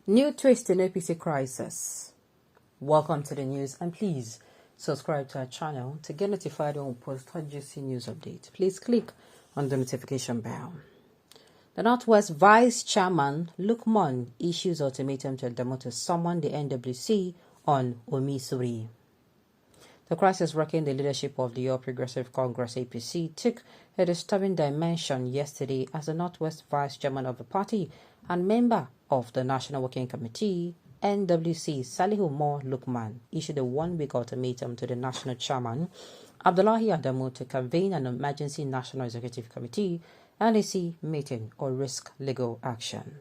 New twist in APC crisis. Welcome to the news, and please subscribe to our channel to get notified when we post hot juicy news updates. Please click on the notification bell. The Northwest Vice Chairman Lukeman issues ultimatum to Adamu to summon the NWC on Omisore. The crisis rocking the leadership of the All Progressive Congress APC took a disturbing dimension yesterday as the Northwest Vice Chairman of the party and member of the National Working Committee NWC Salihu Lukeman issued a one-week ultimatum to the National Chairman Abdullahi Adamu to convene an emergency National Executive Committee NEC meeting or risk legal action.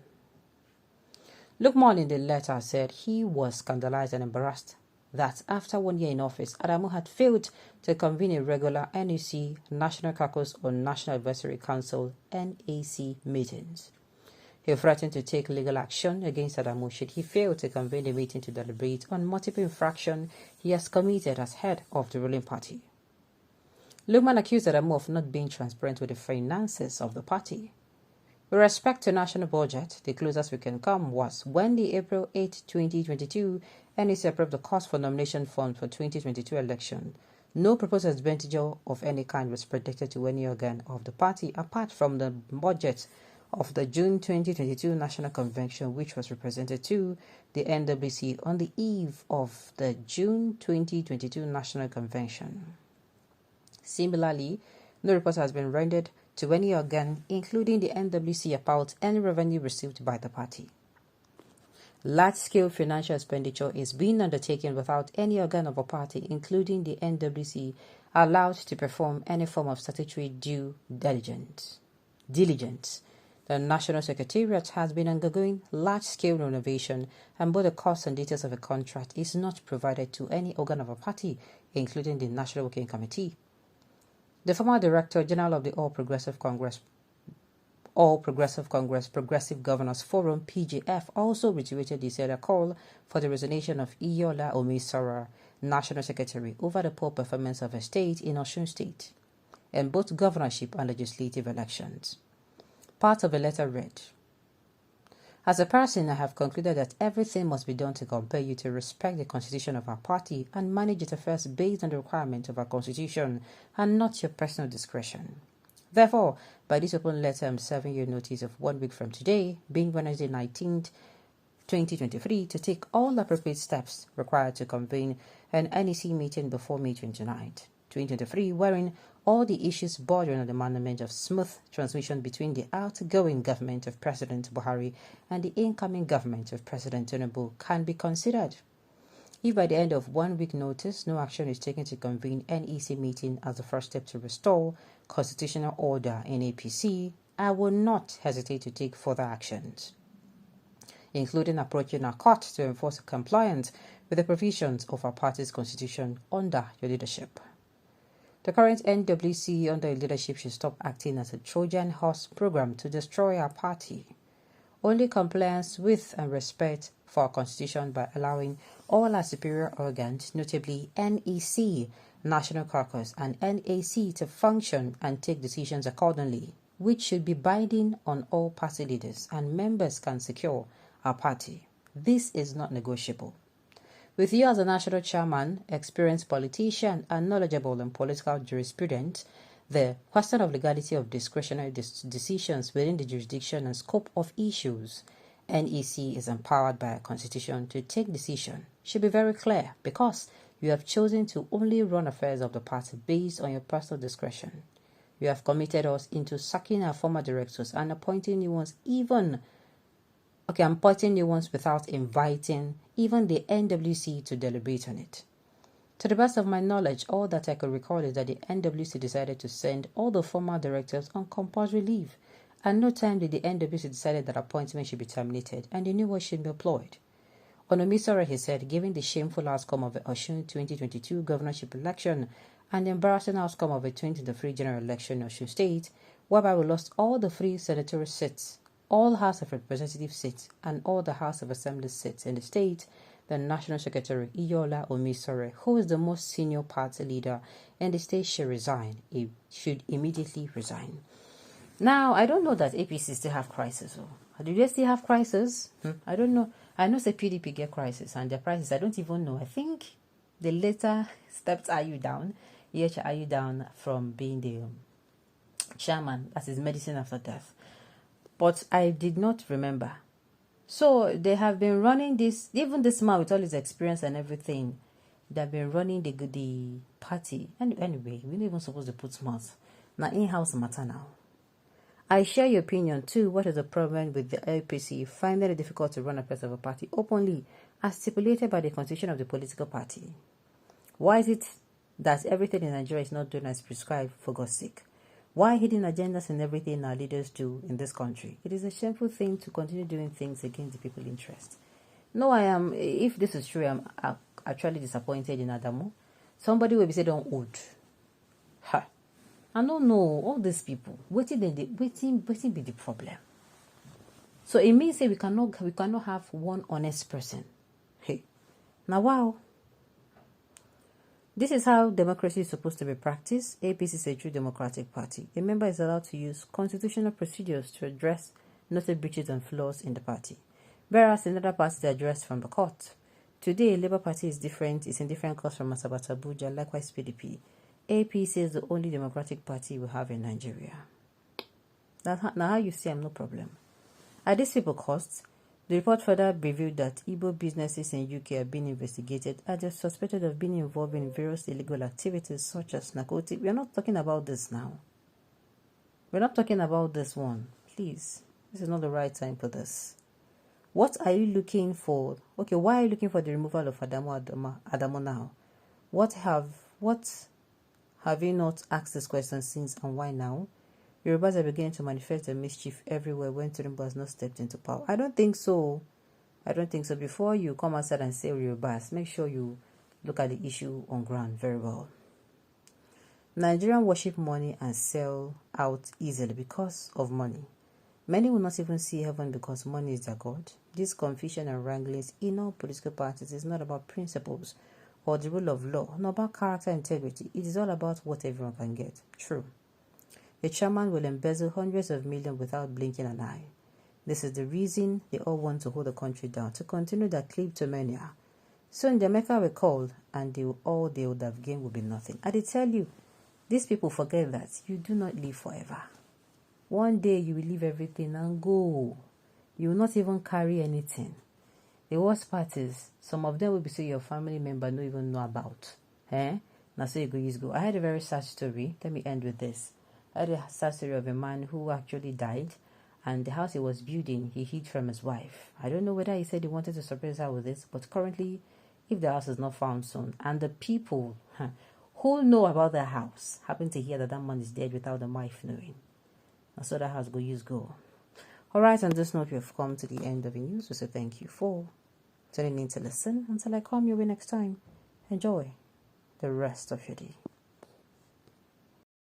Lukeman in the letter said he was scandalized and embarrassed that after 1 year in office, Adamu had failed to convene a regular NEC National Caucus or National Advisory Council NAC meetings. He threatened to take legal action against Adamu should he fail to convene a meeting to deliberate on multiple infractions he has committed as head of the ruling party. Lukeman accused Adamu of not being transparent with the finances of the party. With respect to national budget, the closest we can come was when the April 8, 2022 NEC approved the cost for nomination fund for 2022 election. No proposed expenditure of any kind was predicted to any organ of the party apart from the budget of the June 2022 National Convention, which was represented to the NWC on the eve of the June 2022 National Convention. Similarly, no report has been rendered to any organ, including the NWC, about any revenue received by the party. Large-scale financial expenditure is being undertaken without any organ of a party, including the NWC, allowed to perform any form of statutory due diligence. The National Secretariat has been undergoing large-scale renovation, and both the costs and details of a contract is not provided to any organ of a party, including the National Working Committee. The former Director General of the All Progressive Congress Progressive Governors Forum (PGF) also reiterated his earlier call for the resignation of Omisore, National Secretary, over the poor performance of a state in Osun State, in both governorship and legislative elections. Part of the letter read, "As a person, I have concluded that everything must be done to compel you to respect the constitution of our party and manage its affairs based on the requirements of our constitution and not your personal discretion. Therefore, by this open letter, I am serving you notice of 1 week from today, being Wednesday 19th, 2023, to take all appropriate steps required to convene an NEC meeting before May 29th, 2023, wherein all the issues bordering on the management of smooth transmission between the outgoing government of President Buhari and the incoming government of President Tinubu can be considered. If by the end of 1 week notice, no action is taken to convene NEC meeting as the first step to restore constitutional order in APC, I will not hesitate to take further actions, including approaching our court to enforce compliance with the provisions of our party's constitution under your leadership. The current NWC under your leadership should stop acting as a Trojan horse program to destroy our party. Only compliance with and respect for our constitution by allowing all our superior organs, notably NEC, National Caucus, and NAC, to function and take decisions accordingly, which should be binding on all party leaders and members, can secure our party. This is not negotiable. With you as a national chairman, experienced politician, and knowledgeable in political jurisprudence, the question of legality of discretionary decisions within the jurisdiction and scope of issues NEC is empowered by a constitution to take decision should be very clear, because you have chosen to only run affairs of the party based on your personal discretion. You have committed us into sacking our former directors and appointing new ones without inviting even the NWC to deliberate on it. To the best of my knowledge, all that I could recall is that the NWC decided to send all the former directors on compulsory leave. At no time did the NWC decide that appointment should be terminated and the new one should be employed. On Omisore, he said, given the shameful outcome of the Osun 2022 governorship election and the embarrassing outcome of the 2023 general election in Osun State, whereby we lost all the 3 senatorial seats, all House of Representative seats, and all the House of Assembly seats in the state, the National Secretary Omisore, who is the most senior party leader in the state, should resign. He should immediately resign. Now, I don't know that APC still have crisis. Oh. Do they still have crisis? I don't know. I know the PDP get crisis and their prices. I don't even know. I think the later stepped IU down. IU down from being the chairman. That is medicine after death. But I did not remember. So they have been running this, even this man with all his experience and everything, they've been running the party. Anyway, we're not even supposed to put smarts. Now, in-house matter now. I share your opinion too. What is the problem with the APC finding it difficult to run a place of a party openly as stipulated by the constitution of the political party? Why is it that everything in Nigeria is not done as prescribed, for God's sake? Why hidden agendas in everything our leaders do in this country? It is a shameful thing to continue doing things against the people's interest. No, I am, if this is true, I'm actually disappointed in Adamu. Somebody will be saying, don't old. Ha. I don't know all these people. Waiting be the problem. So it means that we cannot have one honest person. Hey. Now wow. This is how democracy is supposed to be practiced. APC is a true democratic party. A member is allowed to use constitutional procedures to address noted breaches and flaws in the party, whereas another party is addressed from the court. Today, Labour Party is different. It's in different courts from Asabata Abuja, likewise PDP. APC is the only democratic party we have in Nigeria. Now how you see I'm no problem. Are these people costs? The report further revealed that Igbo businesses in UK are being investigated and are suspected of being involved in various illegal activities such as narcotics. We are not talking about this now. We're not talking about this one. Please, this is not the right time for this. What are you looking for? Okay, why are you looking for the removal of Adamu now? What have you not asked this question since, and why now? Yorubas are beginning to manifest their mischief everywhere when Tinubu has not stepped into power. I don't think so. Before you come outside and say Yorubas, make sure you look at the issue on ground very well. Nigerians worship money and sell out easily because of money. Many will not even see heaven because money is their God. This confusion and wranglings in all political parties is not about principles or the rule of law, not about character integrity. It is all about what everyone can get. True. The chairman will embezzle hundreds of millions without blinking an eye. This is the reason they all want to hold the country down, to continue their kleptomania. Soon the Mecca will call, and all they would have gained will be nothing. I did tell you, these people forget that you do not live forever. One day you will leave everything and go. You will not even carry anything. The worst part is, some of them will be saying your family member don't even know about. Now so you go. I had a very sad story. Let me end with this. I had a sad story of a man who actually died, and the house he was building, he hid from his wife. I don't know whether he said he wanted to surprise her with this, but currently, if the house is not found soon, and the people who know about the house happen to hear that that man is dead without the wife knowing, and so that house go. Alright, on this note, we have come to the end of the news. So thank you for tuning in to listen. Until I come your way next time, enjoy the rest of your day.